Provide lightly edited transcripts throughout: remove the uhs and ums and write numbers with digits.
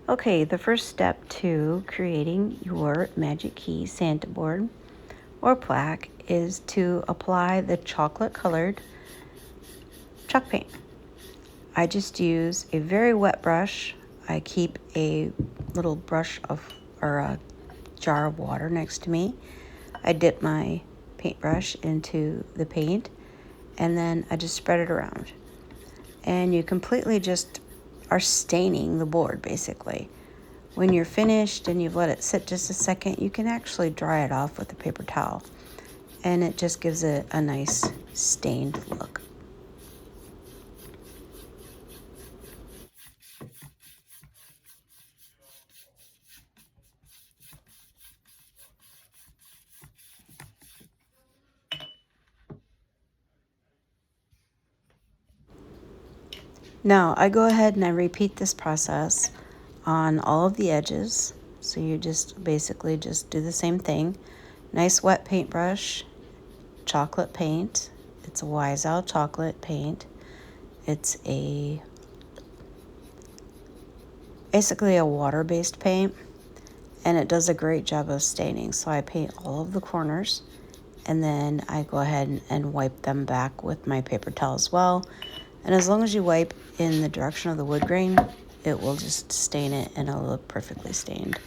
Okay, the first step to creating your Magic Key Santa board or plaque is to apply the chocolate colored chalk paint. I just use a very wet brush. I keep a little brush of or a jar of water next to me. I dip my paintbrush into the paint and then I just spread it around. And you completely just are staining the board basically. When you're finished and you've let it sit just a second, you can actually dry it off with a paper towel. And it just gives it a nice stained look. Now I go ahead and I repeat this process on all of the edges. So you just basically just do the same thing. Nice wet paintbrush, chocolate paint. It's a Wise Owl chocolate paint. It's basically a water-based paint, and it does a great job of staining. So I paint all of the corners, and then I go ahead and wipe them back with my paper towel as well. And as long as you wipe in the direction of the wood grain, it will just stain it and it'll look perfectly stained.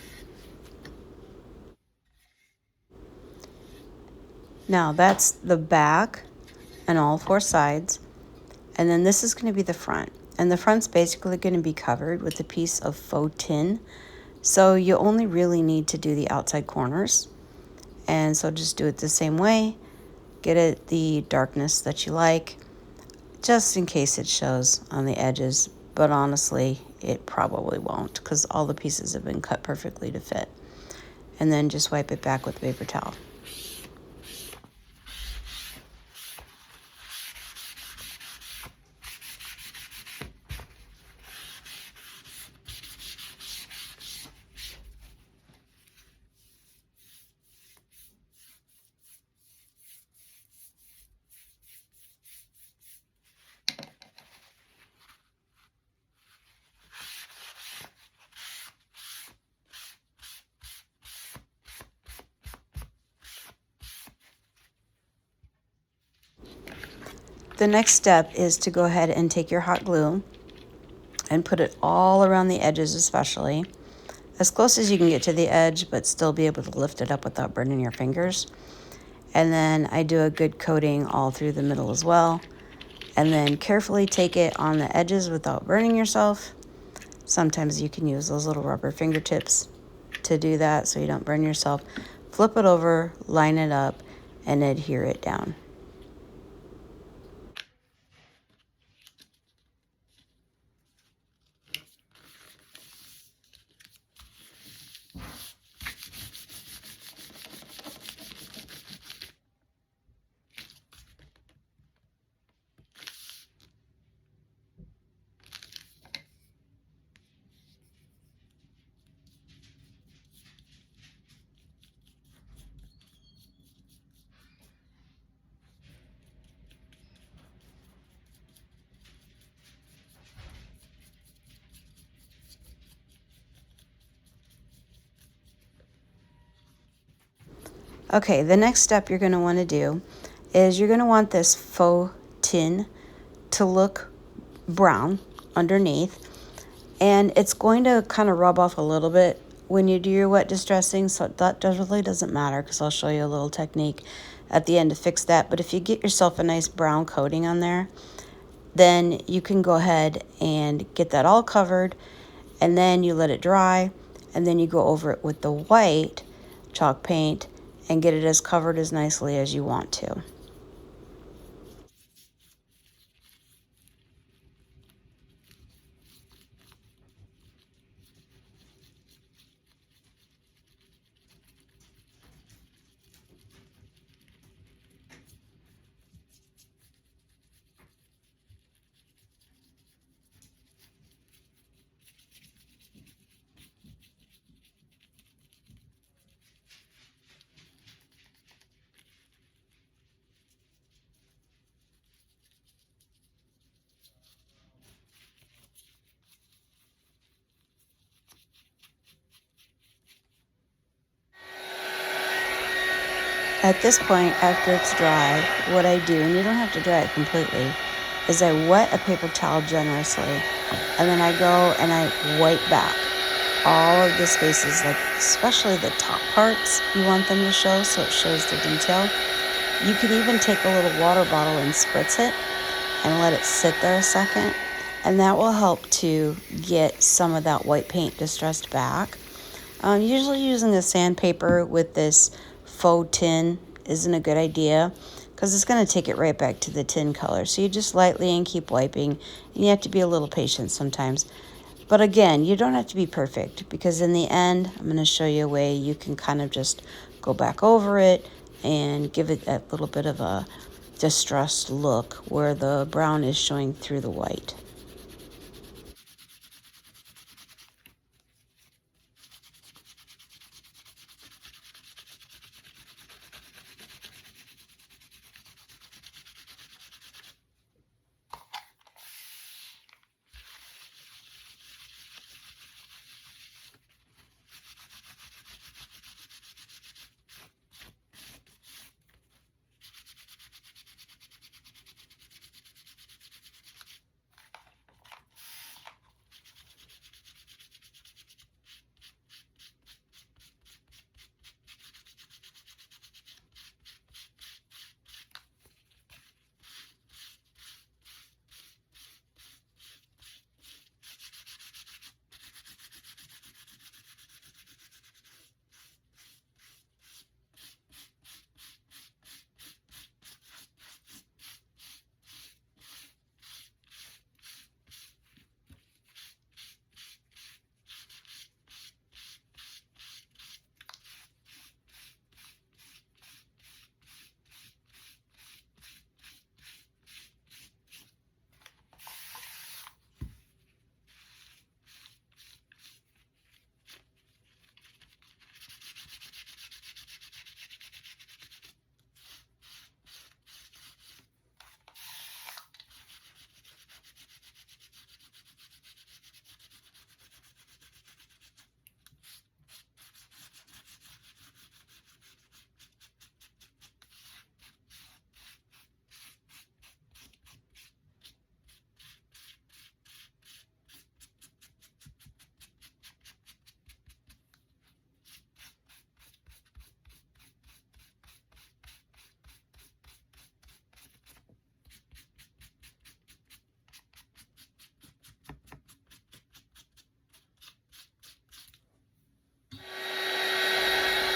Now that's the back and all four sides. And then this is going to be the front. And the front's basically going to be covered with a piece of faux tin. So you only really need to do the outside corners. And so just do it the same way. Get it the darkness that you like, just in case it shows on the edges. But honestly, it probably won't because all the pieces have been cut perfectly to fit. And then just wipe it back with a paper towel. The next step is to go ahead and take your hot glue and put it all around the edges, especially as close as you can get to the edge, but still be able to lift it up without burning your fingers. And then I do a good coating all through the middle as well. And then carefully take it on the edges without burning yourself. Sometimes you can use those little rubber fingertips to do that so you don't burn yourself. Flip it over, line it up, and adhere it down. Okay, the next step you're going to want to do is you're going to want this faux tin to look brown underneath, and it's going to kind of rub off a little bit when you do your wet distressing, so that really doesn't matter because I'll show you a little technique at the end to fix that. But if you get yourself a nice brown coating on there, then you can go ahead and get that all covered, and then you let it dry, and then you go over it with the white chalk paint and get it as covered as nicely as you want to. At this point, after it's dry, what I do, and you don't have to dry it completely, is I wet a paper towel generously, and then I go and I wipe back all of the spaces, like especially the top parts you want them to show, so it shows the detail. You can even take a little water bottle and spritz it and let it sit there a second, and that will help to get some of that white paint distressed back. Usually using a sandpaper with this faux tin isn't a good idea because it's going to take it right back to the tin color. So you just lightly and keep wiping, and you have to be a little patient sometimes. But again, you don't have to be perfect because in the end, I'm going to show you a way you can kind of just go back over it and give it that little bit of a distressed look where the brown is showing through the white.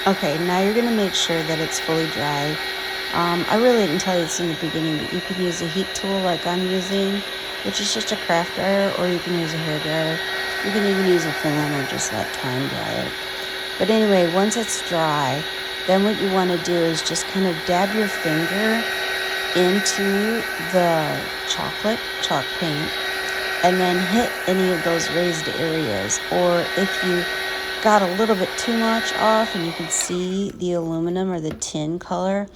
Okay, now you're going to make sure that it's fully dry. I really didn't tell you this in the beginning, but you can use a heat tool like I'm using, which is just a craft dryer, or you can use a hair dryer. You can even use a fan or just let time dry it. But anyway, once it's dry, then what you want to do is just kind of dab your finger into the chocolate chalk paint and then hit any of those raised areas. Or if you got a little bit too much off and you can see the aluminum or the tin color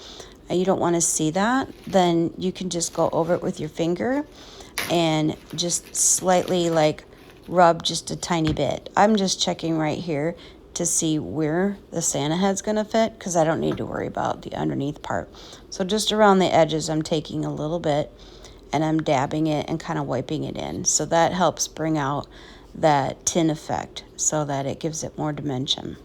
and you don't want to see that, then you can just go over it with your finger and just slightly like rub just a tiny bit. I'm just checking right here to see where the Santa head's going to fit because I don't need to worry about the underneath part. So just around the edges, I'm taking a little bit and I'm dabbing it and kind of wiping it in. So that helps bring out that tin effect so that it gives it more dimension.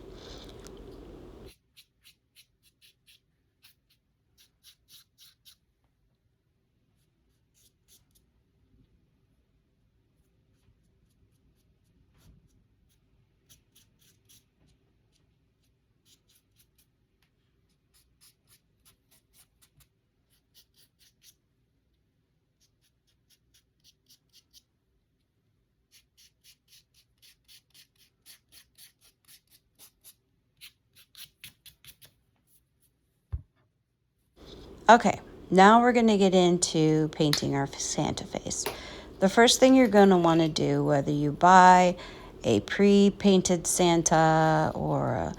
Okay, now we're going to get into painting our Santa face. The first thing you're going to want to do, whether you buy a pre-painted Santa or a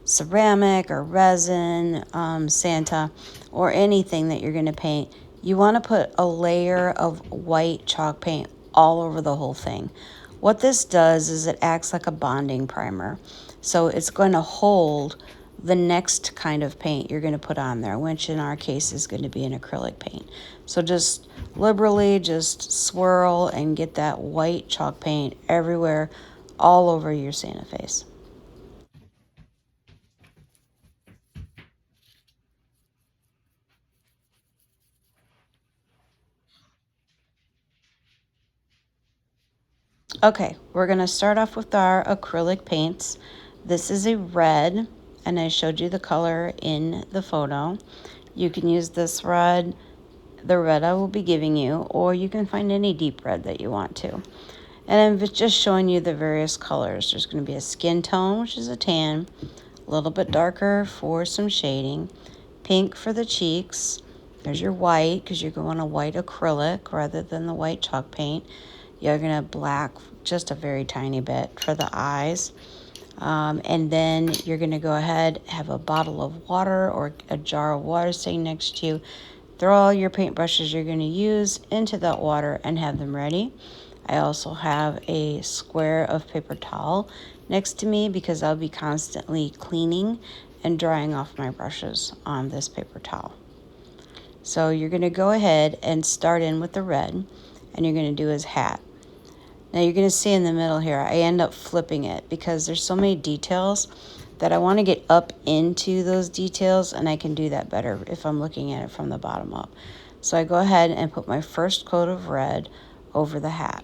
ceramic or resin Santa or anything that you're going to paint, you want to put a layer of white chalk paint all over the whole thing. What this does is it acts like a bonding primer. So it's going to hold the next kind of paint you're going to put on there, which in our case is going to be an acrylic paint. So just liberally just swirl and get that white chalk paint everywhere, all over your Santa face. Okay, we're going to start off with our acrylic paints. This is a red, and I showed you the color in the photo. You can use this red, the red I will be giving you, or you can find any deep red that you want to. And I'm just showing you the various colors. There's going to be a skin tone, which is a tan, a little bit darker for some shading, pink for the cheeks. There's your white, because you're going a white acrylic rather than the white chalk paint. You're going to black just a very tiny bit for the eyes. And then you're going to go ahead, have a bottle of water or a jar of water sitting next to you. Throw all your paintbrushes you're going to use into that water and have them ready. I also have a square of paper towel next to me because I'll be constantly cleaning and drying off my brushes on this paper towel. So you're going to go ahead and start in with the red, and you're going to do his hat. Now you're going to see in the middle here, I end up flipping it because there's so many details that I want to get up into those details, and I can do that better if I'm looking at it from the bottom up. So I go ahead and put my first coat of red over the hat.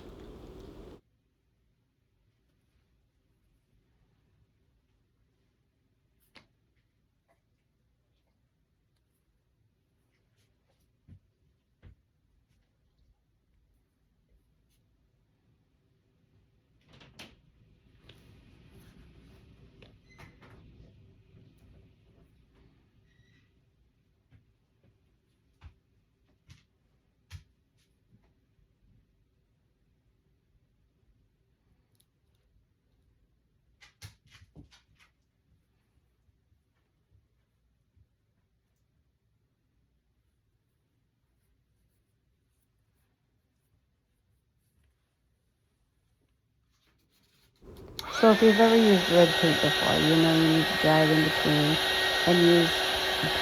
So if you've ever used red paint before, you know you need to dry it in between and use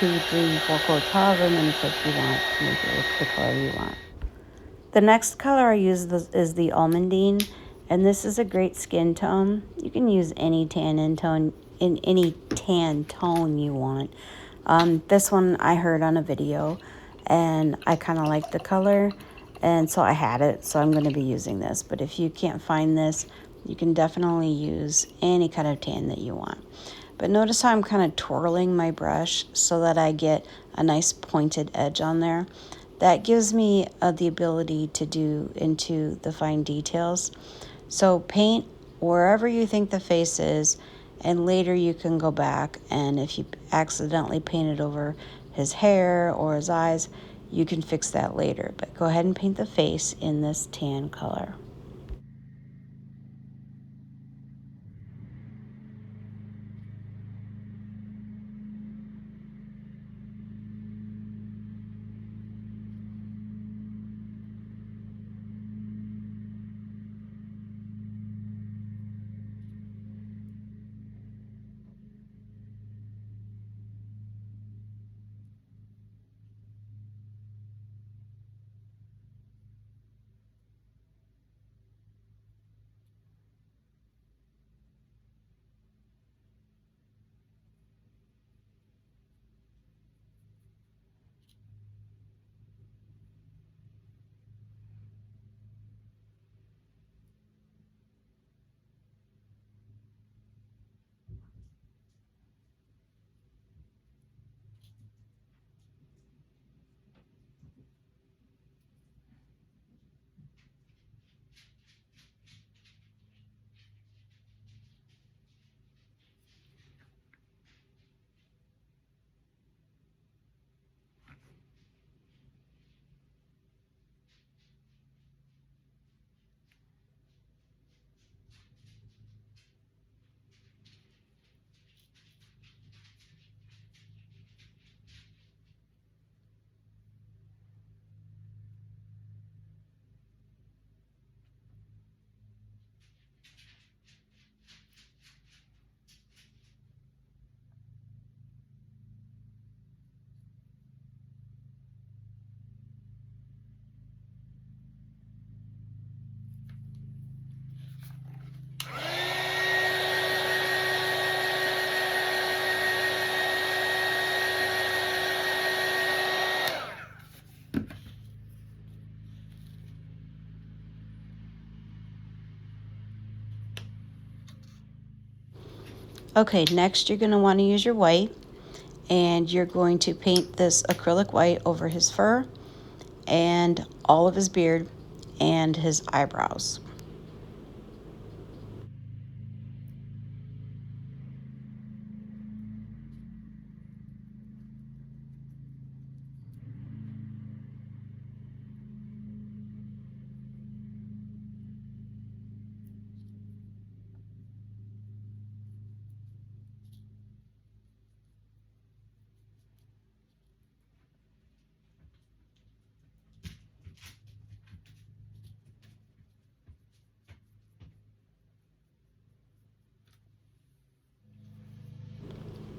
2, 3, 4 coats, however many coats you want to make it with the color you want. The next color I use is the almondine, and this is a great skin tone. You can use any tan tone in any tan tone you want. This one I heard on a video, and I kind of liked the color, and so I had it, so I'm going to be using this. But if you can't find this, you can definitely use any kind of tan that you want. But notice how I'm kind of twirling my brush so that I get a nice pointed edge on there. That gives me the ability to do into the fine details. So paint wherever you think the face is, and later you can go back, and if you accidentally painted over his hair or his eyes, you can fix that later. But go ahead and paint the face in this tan color. Okay, next you're going to want to use your white, and you're going to paint this acrylic white over his fur and all of his beard and his eyebrows.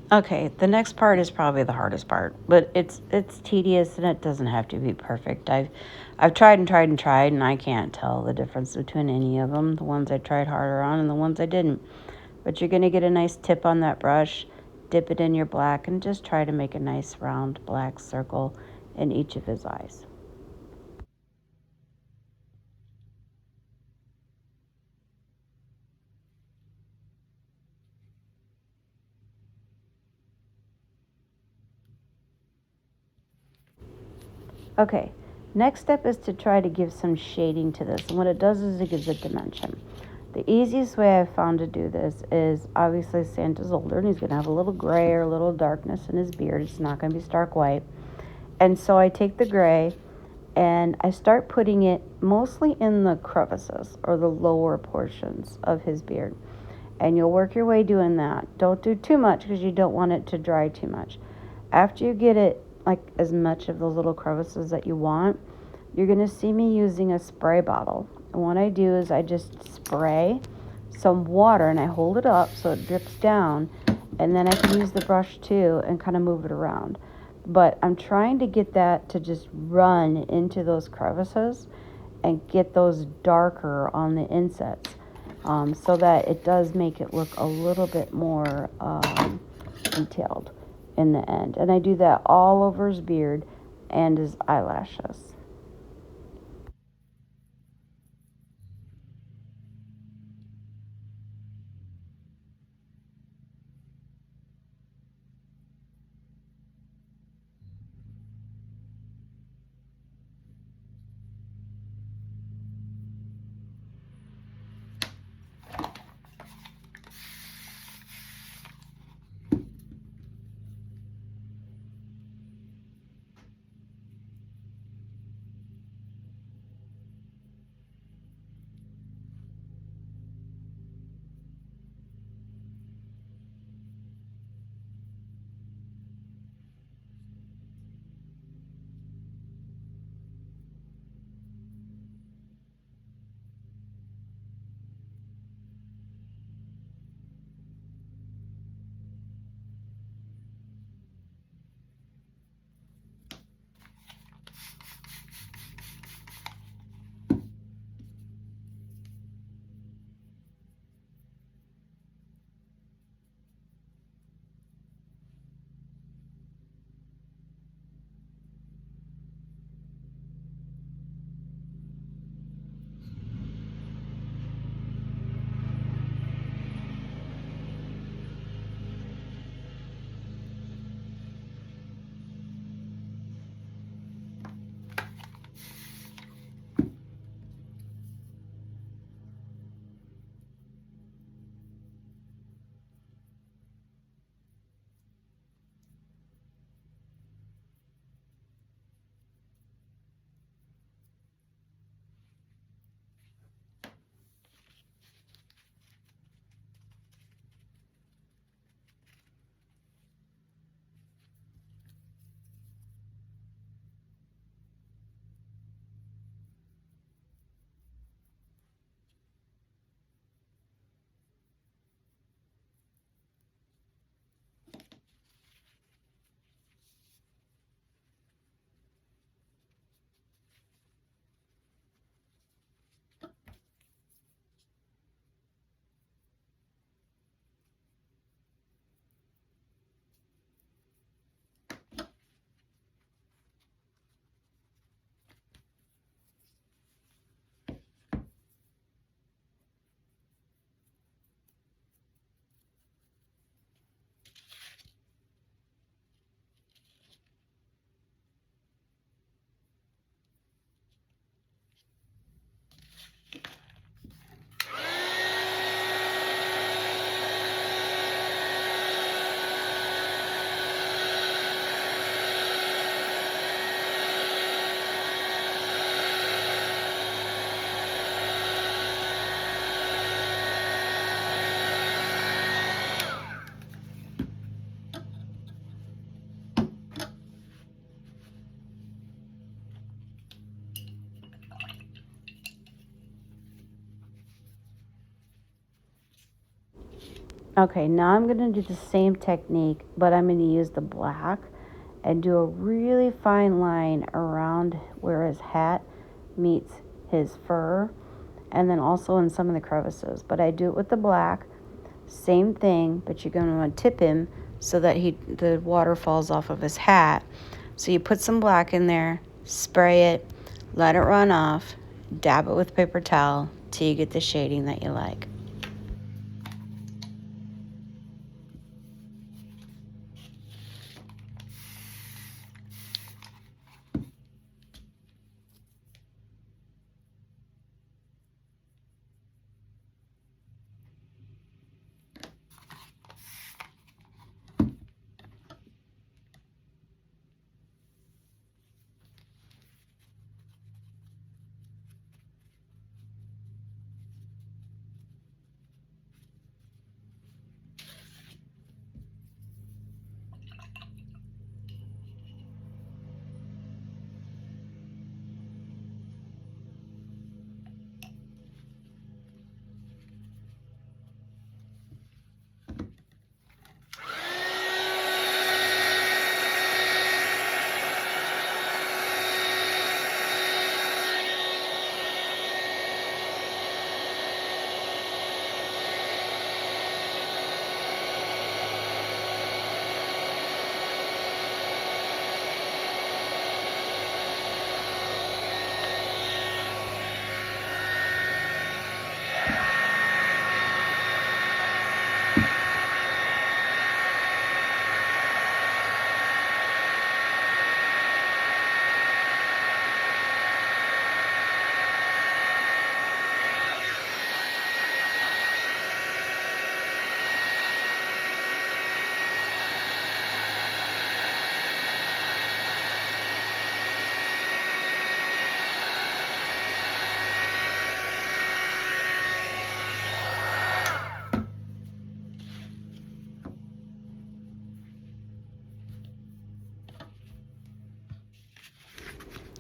Okay, the next part is probably the hardest part, but it's tedious and it doesn't have to be perfect. I've tried and tried and tried, and I can't tell the difference between any of them, the ones I tried harder on and the ones I didn't. But you're going to get a nice tip on that brush, dip it in your black, and just try to make a nice round black circle in each of his eyes. Okay, next step is to try to give some shading to this. And what it does is it gives it dimension. The easiest way I've found to do this is, obviously Santa's older and he's going to have a little gray or a little darkness in his beard. It's not going to be stark white. And so I take the gray and I start putting it mostly in the crevices or the lower portions of his beard. And you'll work your way doing that. Don't do too much because you don't want it to dry too much. After you get it like as much of those little crevices that you want, you're going to see me using a spray bottle. And what I do is I just spray some water and I hold it up so it drips down, and then I can use the brush too and kind of move it around. But I'm trying to get that to just run into those crevices and get those darker on the insets, so that it does make it look a little bit more detailed in the end. And I do that all over his beard and his eyelashes. Okay, now I'm going to do the same technique, but I'm going to use the black and do a really fine line around where his hat meets his fur, and then also in some of the crevices. But I do it with the black, same thing, but you're going to want to tip him so that the water falls off of his hat. So you put some black in there, spray it, let it run off, dab it with paper towel till you get the shading that you like.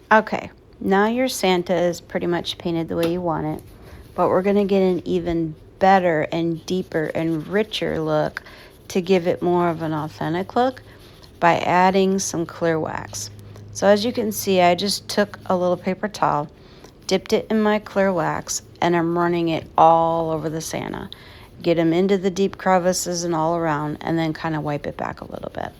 Okay, now your Santa is pretty much painted the way you want it, but we're going to get an even better and deeper and richer look to give it more of an authentic look by adding some clear wax. So as you can see, I just took a little paper towel, dipped it in my clear wax, and I'm running it all over the Santa. Get him into the deep crevices and all around, and then kind of wipe it back a little bit.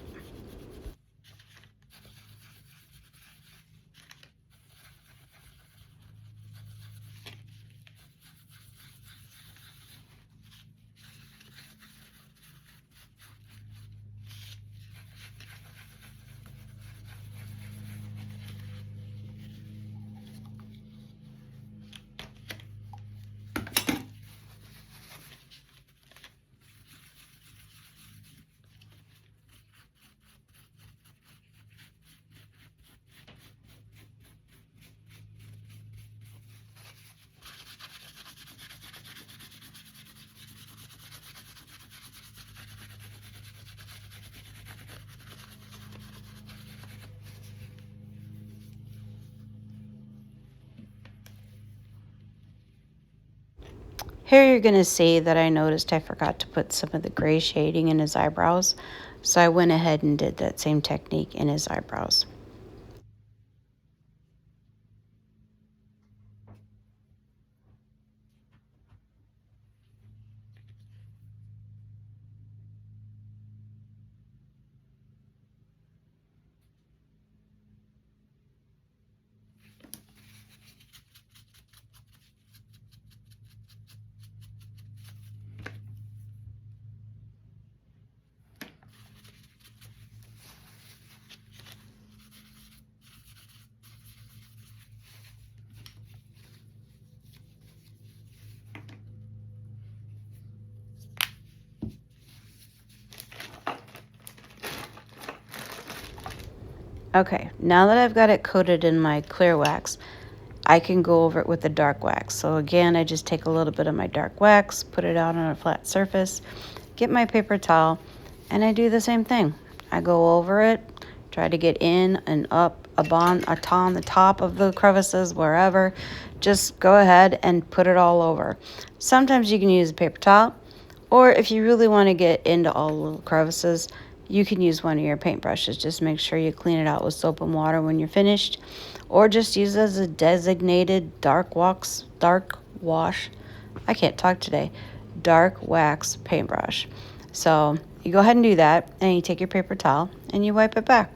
Here you're going to see that I noticed I forgot to put some of the gray shading in his eyebrows, so I went ahead and did that same technique in his eyebrows. Okay, now that I've got it coated in my clear wax, I can go over it with the dark wax. So again, I just take a little bit of my dark wax, put it out on a flat surface, get my paper towel, and I do the same thing. I go over it, try to get in and up on the top of the crevices, wherever. Just go ahead and put it all over. Sometimes you can use a paper towel, Or if you really want to get into all the little crevices, you can use one of your paintbrushes. Just make sure you clean it out with soap and water when you're finished. Or just use it as a designated dark wash. I can't talk today. Dark wax paintbrush. So you go ahead and do that, and you take your paper towel and you wipe it back.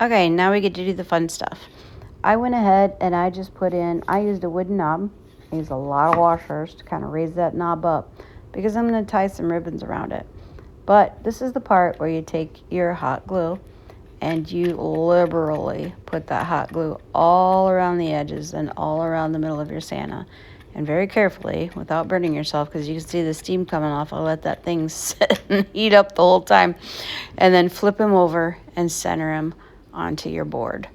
Okay, now we get to do the fun stuff. I went ahead and I just I used a wooden knob. I used a lot of washers to kind of raise that knob up because I'm going to tie some ribbons around it. But this is the part where you take your hot glue and you liberally put that hot glue all around the edges and all around the middle of your Santa. And very carefully, without burning yourself, because you can see the steam coming off. I'll let that thing sit and heat up the whole time. And then flip him over and center him onto your board.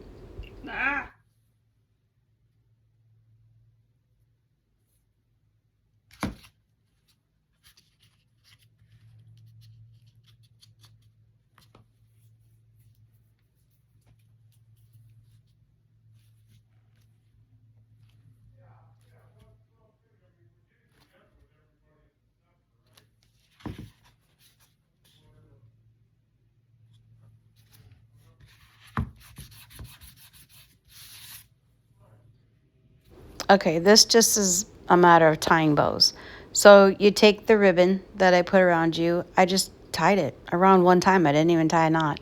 Okay, this just is a matter of tying bows. So you take the ribbon that I put around you. I just tied it around one time. I didn't even tie a knot.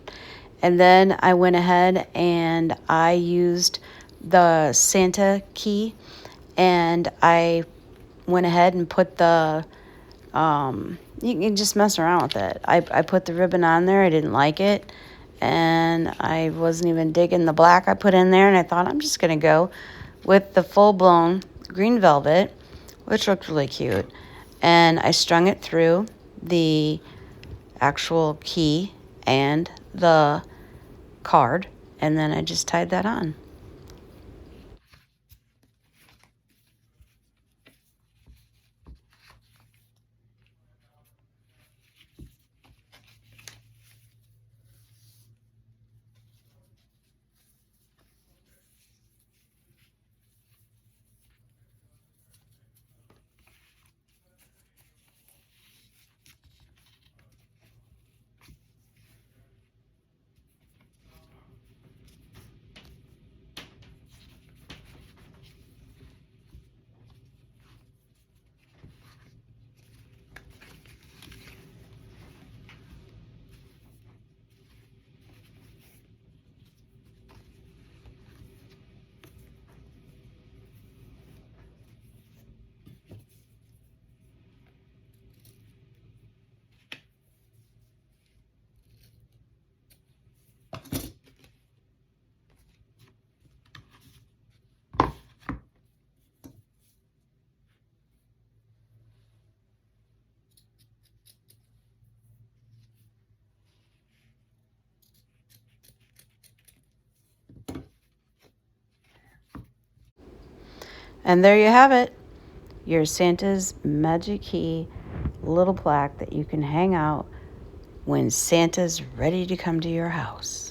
And then I went ahead and I used the Santa key and I went ahead and put you can just mess around with it. I put the ribbon on there. I didn't like it. And I wasn't even digging the black I put in there. And I thought, I'm just going to go with the full-blown green velvet, which looked really cute. And I strung it through the actual key and the card. And then I just tied that on. And there you have it, your Santa's Magic Key little plaque that you can hang out when Santa's ready to come to your house.